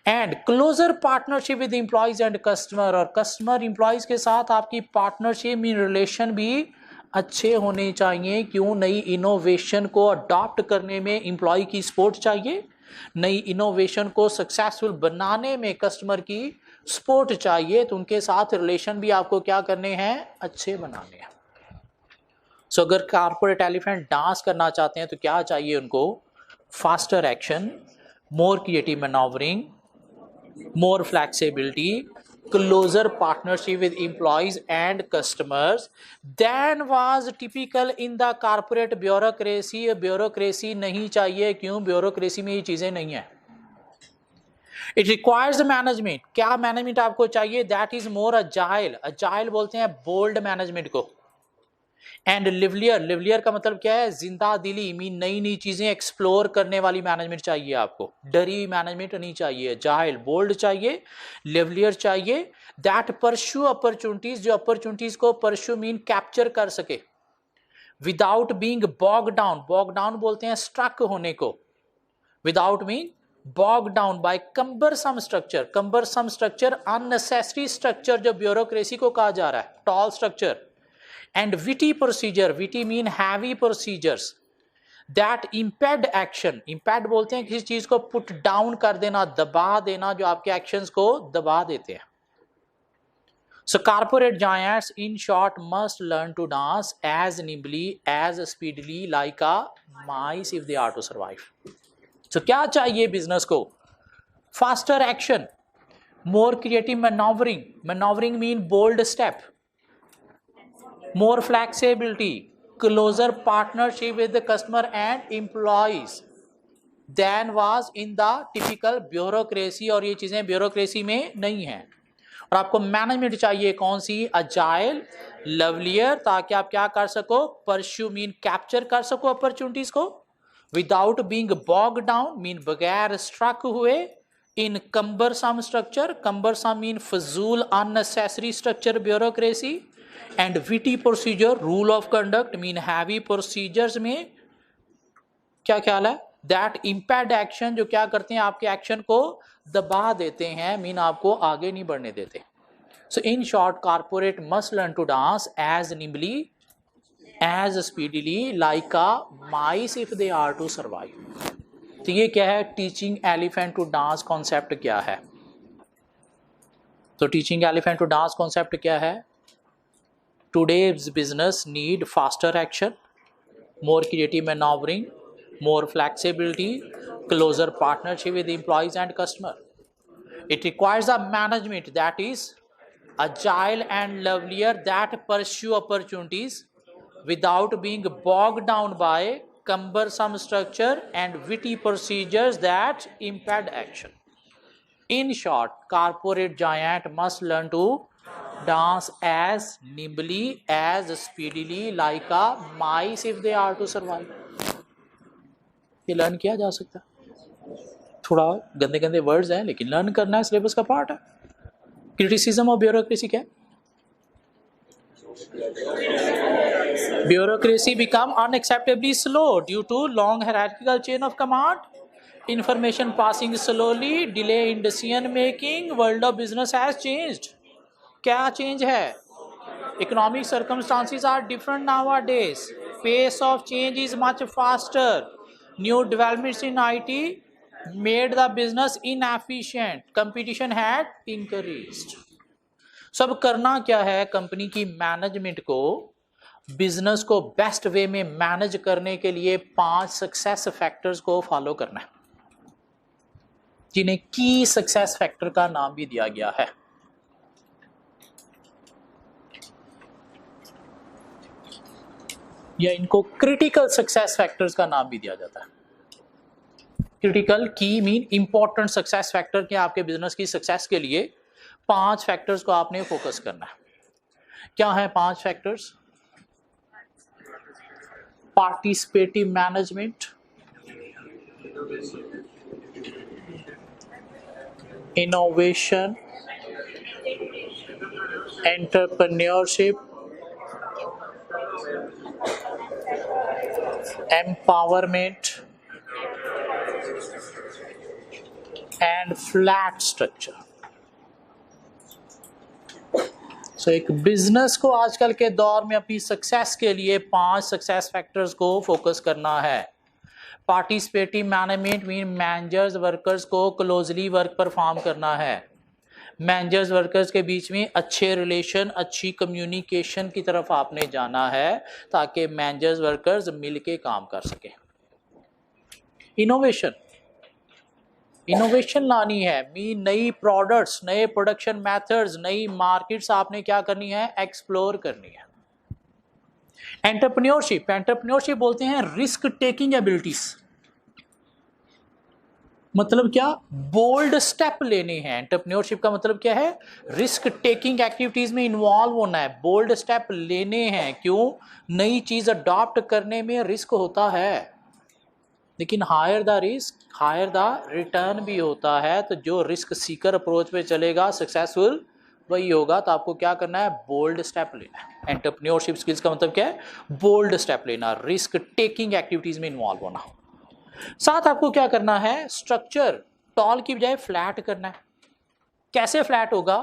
And closer partnership with employees and customer, और कस्टमर एम्प्लॉयज के साथ आपकी पार्टनरशिप मीन रिलेशन भी अच्छे होने चाहिए। क्यों, नई इनोवेशन को अडॉप्ट करने में एम्प्लॉय की सपोर्ट चाहिए, नई इनोवेशन को सक्सेसफुल बनाने में कस्टमर की सपोर्ट चाहिए, तो उनके साथ रिलेशन भी आपको क्या करने हैं, अच्छे बनाने हैं। सो अगर कारपोरेट एलिफेंट डांस करना चाहते हैं तो क्या चाहिए उनको, faster action, more creative manoeuvring, more flexibility, closer partnership with employees and customers than was typical in the corporate bureaucracy। bureaucracy नहीं चाहिए। क्यों, bureaucracy में ये चीजें नहीं है। It requires management, क्या मैनेजमेंट आपको चाहिए, that is more agile। agile बोलते हैं बोल्ड मैनेजमेंट को। एंड लिवलियर, लिवलियर का मतलब क्या है, जिंदा दिली, मीन नई नई चीजें एक्सप्लोर करने वाली मैनेजमेंट चाहिए आपको। डरी हुई मैनेजमेंट नहीं चाहिए। जाहिल, बोल्ड चाहिए, लिवलियर चाहिए। दैट परस्यू अपॉर्चुनिटीज, जो अपॉर्चुनिटीज को परस्यू मीन कैप्चर कर सके, without being bog down. Bog down बोलते हैं स्ट्रक होने को। Without mean bog down by cumbersome structure. Cumbersome structure unnecessary structure जो ब्यूरोक्रेसी को कहा जा रहा है, tall structure. And witty procedure, witty mean heavy procedures that impede action। impede बोलते हैं किसी चीज को पुट डाउन कर देना, दबा देना, जो आपके एक्शंस को दबा देते हैं। So corporate giants in short must learn to dance as nimbly, as speedily like a mice if they are to survive। So क्या चाहिए बिजनेस को, faster action, more creative maneuvering, maneuvering mean bold step, more flexibility, closer partnership with the customer and employees than was in the typical bureaucracy। और ये चीजें bureaucracy में नहीं है। और आपको मैनेजमेंट चाहिए कौन सी, अजाइल, लवलियर, ताकि आप क्या कर सको, परस्यू मीन कैप्चर कर सको अपॉर्चुनिटीज को, without being bog down mean बगैर स्ट्रक हुए, in cumbersome structure, cumbersome mean फजूल unnecessary structure bureaucracy, and witty procedure, rule of conduct mean heavy procedures में क्या ख्याल है, दैट इम्पैड एक्शन, जो क्या करते हैं आपके एक्शन को दबा देते हैं, मीन आपको आगे नहीं बढ़ने देते। So in short corporate must learn to dance as nimbly, as speedily like a mice if they are to survive. तो ये क्या है, teaching elephant to dance concept क्या है। तो teaching elephant to dance concept क्या है, today's business need faster action, more creative maneuvering, more flexibility, closer partnership with employees and customer. It requires a management that is agile and lovelier, that pursue opportunities without being bogged down by cumbersome structure and witty procedures that impede action। In short, corporate giant must learn to dance as nimbly, as speedily like a mice if they are to survive। ये learn किया जा सकता है। थोड़ा गंदे गंदे words हैं लेकिन लर्न करना है, सिलेबस का पार्ट है। क्रिटिसिज्म ऑफ ब्यूरोक्रेसी क्या है, bureaucracy become unacceptably slow due to long hierarchical chain of command, information passing slowly, delay in decision making, world of business has changed. क्या चेंज है, economic circumstances are different nowadays, pace of change is much faster, new developments in IT made the business inefficient, competition had increased. सब करना क्या है, company की management को business को best way में मैनेज करने के लिए 5 सक्सेस फैक्टर्स को फॉलो करना है, जिन्हें की सक्सेस फैक्टर का नाम भी दिया गया है। या इनको क्रिटिकल सक्सेस फैक्टर्स का नाम भी दिया जाता है। क्रिटिकल की मीन इंपॉर्टेंट सक्सेस फैक्टर के आपके बिजनेस की सक्सेस के लिए 5 फैक्टर्स को आपने फोकस करना है। क्या है 5 factors, participative management, innovation, entrepreneurship, empowerment, and flat structure. सो एक बिजनेस को आजकल के दौर में अपनी सक्सेस के लिए 5 सक्सेस फैक्टर्स को फोकस करना है. Participative management mean managers workers को क्लोजली वर्क परफॉर्म करना है. मैनेजर्स वर्कर्स के बीच में अच्छे रिलेशन, अच्छी कम्युनिकेशन की तरफ आपने जाना है ताकि मैनेजर्स वर्कर्स मिलके काम कर सके. इनोवेशन लानी है, नई प्रोडक्ट्स, नए प्रोडक्शन मेथड्स, नई मार्केट्स आपने क्या करनी है, एक्सप्लोर करनी है. एंटरप्रेन्योरशिप बोलते हैं रिस्क टेकिंग एबिलिटीज. मतलब क्या, बोल्ड स्टेप लेने हैं. एंटरप्रेन्योरशिप का मतलब क्या है, रिस्क टेकिंग एक्टिविटीज में इन्वॉल्व होना है, बोल्ड स्टेप लेने हैं. क्यों, नई चीज अडॉप्ट करने में रिस्क होता है, लेकिन higher the risk higher the return भी होता है. तो जो रिस्क सीकर अप्रोच पे चलेगा सक्सेसफुल वही होगा. तो आपको क्या करना है, बोल्ड स्टेप लेना है. एंटरप्रेन्योरशिप स्किल्स का मतलब क्या है, बोल्ड स्टेप लेना, रिस्क टेकिंग एक्टिविटीज में इन्वॉल्व होना. साथ आपको क्या करना है, स्ट्रक्चर टॉल की बजाय फ्लैट करना है. कैसे फ्लैट होगा,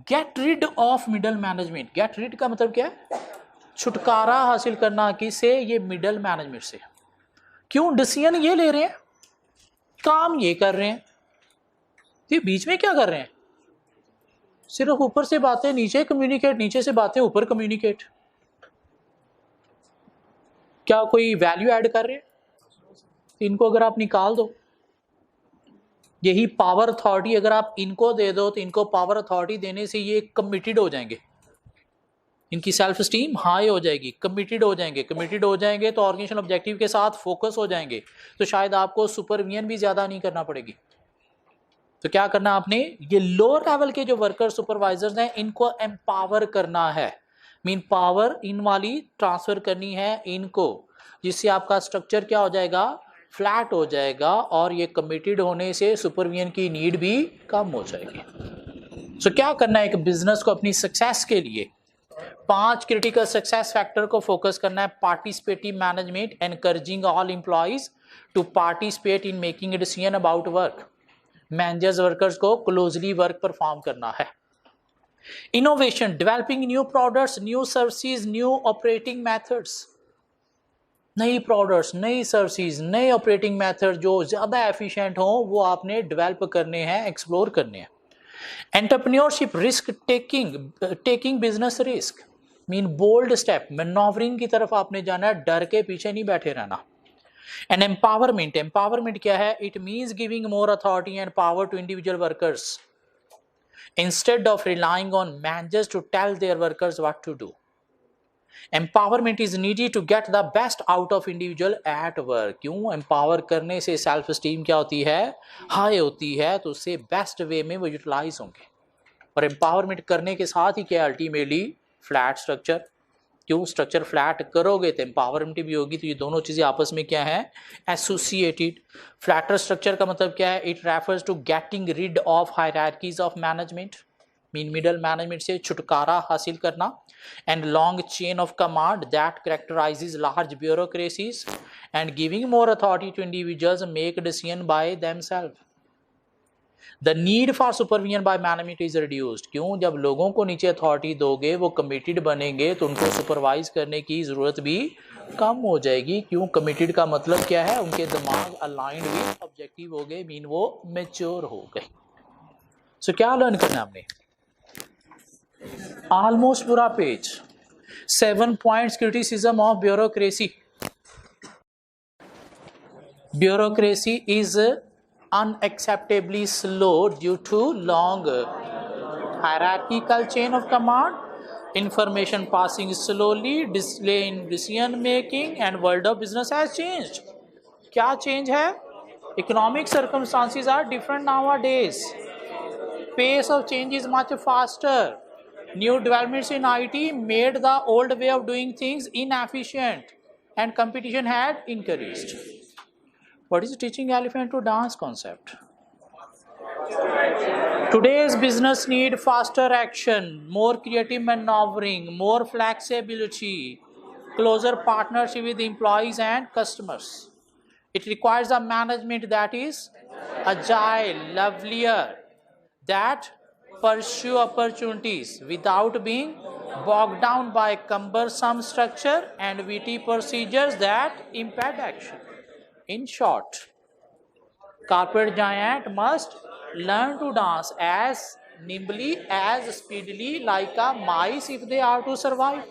get rid of middle management. Get rid का मतलब क्या है, छुटकारा हासिल करना. किससे, ये मिडल मैनेजमेंट से. क्यों, डिसीजन ये ले रहे हैं, काम ये कर रहे हैं, ये बीच में क्या कर रहे हैं, सिर्फ ऊपर से बातें नीचे कम्युनिकेट, नीचे से बातें ऊपर कम्युनिकेट. क्या कोई वैल्यू ऐड कर रहे हैं, इनको अगर आप निकाल दो, यही पावर अथॉरिटी अगर आप इनको दे दो तो इनको पावर अथॉरिटी देने से ये कमिटेड हो जाएंगे, इनकी सेल्फ स्टीम हाई हो जाएगी, कमिटेड हो जाएंगे तो ऑर्गेनाइजेशन ऑब्जेक्टिव के साथ फोकस हो जाएंगे. तो शायद आपको सुपरविजन भी ज़्यादा नहीं करना पड़ेगी. तो क्या करना आपने, ये लोअर लेवल के जो वर्कर सुपरवाइजर्स हैं इनको एम्पावर करना है. मीन पावर इन वाली ट्रांसफर करनी है इनको, जिससे आपका स्ट्रक्चर क्या हो जाएगा, फ्लैट हो जाएगा और ये कमिटेड होने से सुपरविजन की नीड भी कम हो जाएगी. सो क्या करना है, एक बिजनेस को अपनी सक्सेस के लिए 5 क्रिटिकल सक्सेस फैक्टर को फोकस करना है. Participative management, encouraging all employees to participate in making a decision about work. Managers workers को क्लोजली वर्क परफॉर्म करना है. Innovation, developing new products, new services, new operating methods. नई products, नई services, नए operating method जो ज्यादा efficient हो वो आपने डेवलप करने हैं, एक्सप्लोर करने हैं. Entrepreneurship, risk taking business risk. Mean bold step, manoeuvring की तरफ आपने जाना है, डर के पीछे नहीं बैठे रहना. एंड एम्पावरमेंट क्या है, it means giving more authority and power to individual workers instead of relying on managers to tell their workers what to do. Empowerment is needed to get the best out of individual at work. क्यों, empower करने से self esteem क्या होती है, high होती है, तो उससे बेस्ट वे में वो यूटिलाइज होंगे. और एम्पावरमेंट करने के साथ ही क्या, अल्टीमेटली फ्लैट स्ट्रक्चर. क्यों, स्ट्रक्चर फ्लैट करोगे तो एम्पावरमेंट भी होगी. तो ये दोनों चीजें आपस में क्या है, एसोसिएटेड. फ्लैटर स्ट्रक्चर का मतलब क्या है, it refers to getting rid of hierarchies of management. Mean middle management से छुटकारा हासिल करना. And long chain of command that characterizes large bureaucracies and giving more authority to individuals make decision by themselves. The need for supervision by management is reduced. क्यों, जब लोगों को नीचे authority दोगे वो कमिटेड बनेंगे तो उनको सुपरवाइज करने की जरूरत भी कम हो जाएगी. क्यों, कमिटेड का मतलब क्या है, उनके दिमाग अलाइंड विद ऑब्जेक्टिव हो गए, मीन वो मेच्योर हो गए. सो क्या लर्न करना हमने, ऑलमोस्ट पूरा page. 7 points criticism of bureaucracy. Bureaucracy is unacceptably slow due to long hierarchical chain of command, information passing slowly, delay in decision making, and world of business has changed. क्या change है? Economic circumstances are different nowadays. Pace of change is much faster. New developments in IT made the old way of doing things inefficient, and competition had increased. What is teaching elephant to dance concept? Today's business need faster action, more creative maneuvering, more flexibility, closer partnership with employees and customers. It requires a management that is agile, lovelier, that pursue opportunities without being bogged down by cumbersome structure and witty procedures that impede action. In short, corporate giant must learn to dance as nimbly, as speedily like a mice if they are to survive.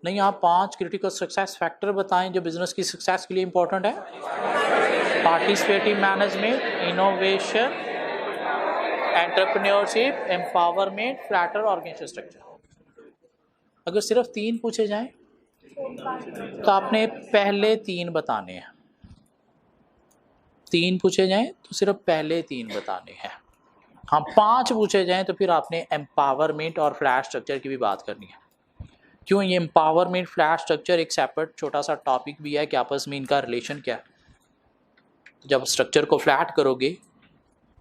नहीं, आप 5 critical success factor बताएं जो business की success के लिए important है। Participative management, innovation, entrepreneurship, empowerment, flatter organization structure. अगर सिर्फ 3 पूछे जाएं तो आपने पहले 3 बताने हैं। 3 पूछे जाएं तो सिर्फ पहले 3 बताने हैं। हाँ, 5 पूछे जाएं तो फिर आपने एम्पावरमेंट और फ्लैट स्ट्रक्चर की भी बात करनी है। क्यों? ये एम्पावरमेंट, फ्लैट स्ट्रक्चर एक सेपरेट छोटा सा टॉपिक भी है कि आपस में इनका रिलेशन क्या है। जब स्ट्रक्चर को फ्लैट करोगे,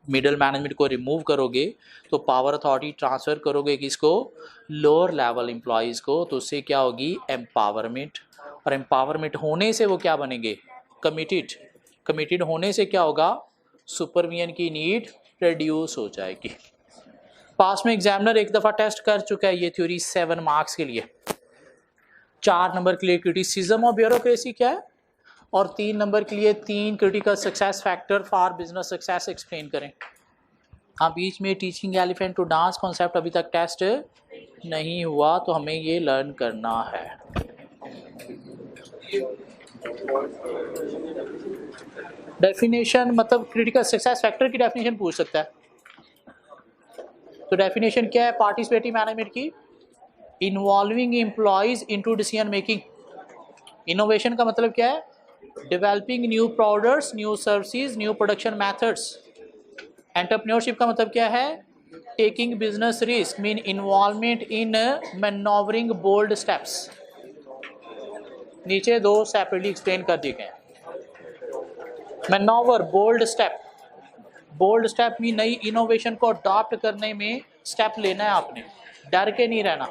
मिडल मैनेजमेंट को रिमूव करोगे, तो पावर अथॉरिटी ट्रांसफ़र करोगे किसको? लोअर लेवल एम्प्लॉयज़ को। तो उससे क्या होगी? एम्पावरमेंट। और एम्पावरमेंट होने से वो क्या बनेंगे? कमिटेड। कमिटेड होने से क्या होगा? सुपरविजन की नीड रिड्यूस हो जाएगी। पास में एग्जामिनर एक दफ़ा टेस्ट कर चुका है ये थ्योरी 7 मार्क्स के लिए। 4 नंबर के लिए क्रिटिसिज्म ऑफ ब्यूरोक्रेसी क्या है, और 3 नंबर के लिए 3 critical success factor for business success explain करें। हाँ, बीच में teaching elephant to dance concept अभी तक टेस्ट नहीं हुआ, तो हमें ये लर्न करना है। डेफिनेशन मतलब क्रिटिकल सक्सेस फैक्टर की डेफिनेशन पूछ सकता है। तो डेफिनेशन क्या है पार्टिसिपेटिव मैनेजमेंट की? Involving employees into decision making. Innovation का मतलब क्या है? Developing new products, new services, new production methods. Entrepreneurship का मतलब क्या है? Taking business risk, mean involvement in maneuvering bold steps. नीचे 2 सेपरेटली एक्सप्लेन कर दिए गए हैं। Maneuver, bold step. Bold step में नई इनोवेशन को अडॉप्ट करने में स्टेप लेना है आपने, डर के नहीं रहना।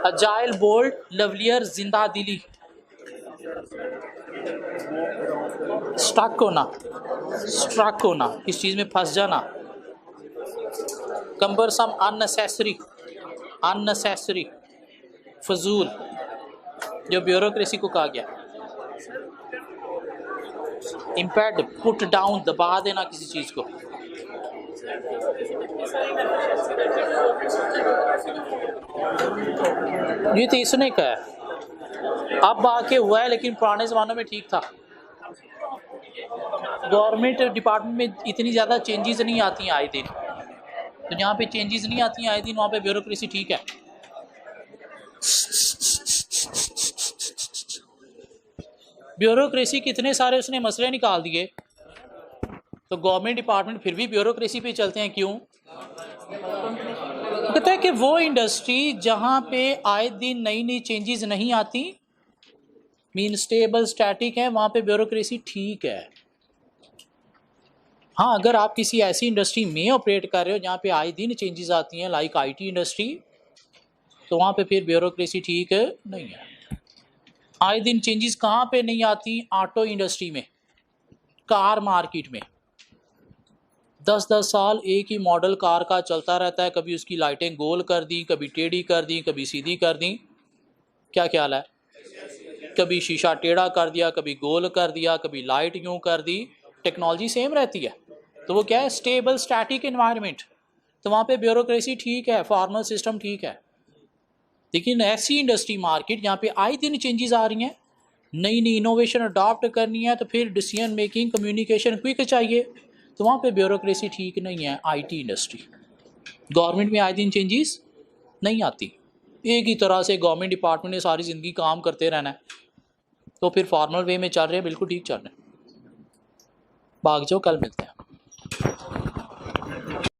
अजाइल, बोल्ड, लवलियर, जिंदा दिली। स्टक होना, इस चीज में फंस जाना। कम्बरसम, अननेसेसरी, फजूल, जो ब्यूरोक्रेसी को कहा गया। इम्पैक्ट, पुट डाउन, दबा देना किसी चीज को। ये तो इसने कहा है, अब आके हुआ है, लेकिन पुराने ज़मानों में ठीक था। गवर्नमेंट डिपार्टमेंट में इतनी ज़्यादा चेंजेस नहीं आती हैं आए दिन, तो जहाँ पे चेंजेस नहीं आती हैं आए दिन, वहाँ पे ब्यूरोक्रेसी ठीक है। ब्यूरोक्रेसी कितने सारे उसने मसले निकाल दिए, तो गवर्नमेंट डिपार्टमेंट फिर भी ब्यूरोक्रेसी पे चलते हैं। क्यों? कहता है कि वो इंडस्ट्री जहाँ पे आए दिन नई नई चेंजेस नहीं आती, मीन स्टेबल स्टैटिक है, वहाँ पे ब्यूरोक्रेसी ठीक है। हाँ, अगर आप किसी ऐसी इंडस्ट्री में ऑपरेट कर रहे हो जहाँ पे आए दिन चेंजेस आती हैं, लाइक आईटी इंडस्ट्री, तो वहाँ पे फिर ब्यूरोक्रेसी ठीक नहीं है। आए दिन चेंजेस कहाँ पे नहीं आती? ऑटो इंडस्ट्री में, कार मार्केट में 10-10 साल एक ही मॉडल कार का चलता रहता है। कभी उसकी लाइटें गोल कर दी, कभी टेढ़ी कर दी, कभी सीधी कर दी। क्या ख्याल है? कभी शीशा टेढ़ा कर दिया, कभी गोल कर दिया, कभी लाइट यूँ कर दी। टेक्नोलॉजी सेम रहती है, तो वो क्या है? स्टेबल स्टैटिक एनवायरनमेंट, तो वहाँ पे ब्यूरोक्रेसी ठीक है, फॉर्मल सिस्टम ठीक है। लेकिन ऐसी इंडस्ट्री मार्केट जहाँ पे आए दिन चेंजेस आ रही हैं, नई नई इनोवेशन अडॉप्ट करनी है, तो फिर डिसीजन मेकिंग, कम्युनिकेशन क्विक चाहिए, तो वहाँ पे ब्यूरोक्रेसी ठीक नहीं है। आईटी इंडस्ट्री, गवर्नमेंट में आए दिन चेंजेस नहीं आती, एक ही तरह से गवर्नमेंट डिपार्टमेंट ने सारी ज़िंदगी काम करते रहना है, तो फिर फॉर्मल वे में चल रहे हैं, बिल्कुल ठीक चल रहे हैं। भाग जाओ, कल मिलते हैं।